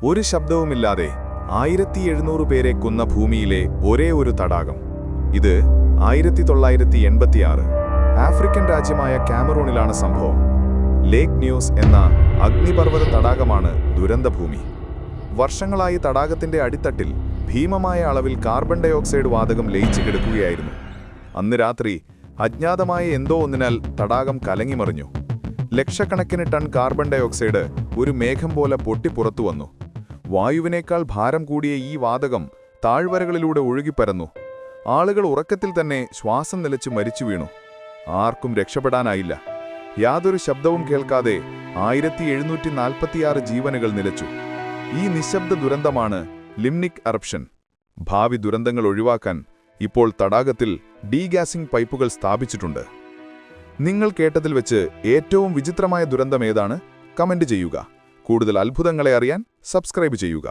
ഒരു ശബ്ദവുമില്ലാതെ 1700 പേരെ കൊന്ന ഭൂമിയിലെ ഒരേ ഒരു തടാകം. ഇത് 1986 ആഫ്രിക്കൻ രാജ്യമായ കാമറൂണിലാണ് സംഭവം. ലേക്ക് ന്യൂസ് എന്ന അഗ്നിപർവ്വത തടാകമാണ് ദുരന്തഭൂമി. വർഷങ്ങളായി തടാകത്തിന്റെ അടിത്തട്ടിൽ ഭീമമായ അളവിൽ കാർബൺ ഡയോക്സൈഡ് വാതകം ലയിച്ചു കിടക്കുകയായിരുന്നു. അന്ന് രാത്രി അജ്ഞാതമായ എന്തോ ഒന്നിനാൽ തടാകം കലങ്ങിമറിഞ്ഞു. ലക്ഷക്കണക്കിന് ടൺ കാർബൺ ഡയോക്സൈഡ് ഒരു മേഘം പോലെ പൊട്ടിപ്പുറത്തു വന്നു. വായുവിനേക്കാൾ ഭാരം കൂടിയ ഈ വാതകം താഴ്വരകളിലൂടെ ഒഴുകിപ്പരന്നു. ആളുകൾ ഉറക്കത്തിൽ തന്നെ ശ്വാസം നിലച്ചു മരിച്ചു വീണു. ആർക്കും രക്ഷപ്പെടാനായില്ല. യാതൊരു ശബ്ദവും കേൾക്കാതെ 1746 ജീവനുകൾ നിലച്ചു. ഈ നിശബ്ദ ദുരന്തമാണ് ലിംനിക് എറപ്ഷൻ. ഭാവി ദുരന്തങ്ങൾ ഒഴിവാക്കാൻ ഇപ്പോൾ തടാകത്തിൽ ഡീഗ്യാസിംഗ് പൈപ്പുകൾ സ്ഥാപിച്ചിട്ടുണ്ട്. നിങ്ങൾ കേട്ടതിൽ വെച്ച് ഏറ്റവും വിചിത്രമായ ദുരന്തം ഏതാണ്? കമന്റ് ചെയ്യുക. കൂടുതൽ അത്ഭുതങ്ങളെ അറിയാൻ സബ്സ്ക്രൈബ് ചെയ്യുക.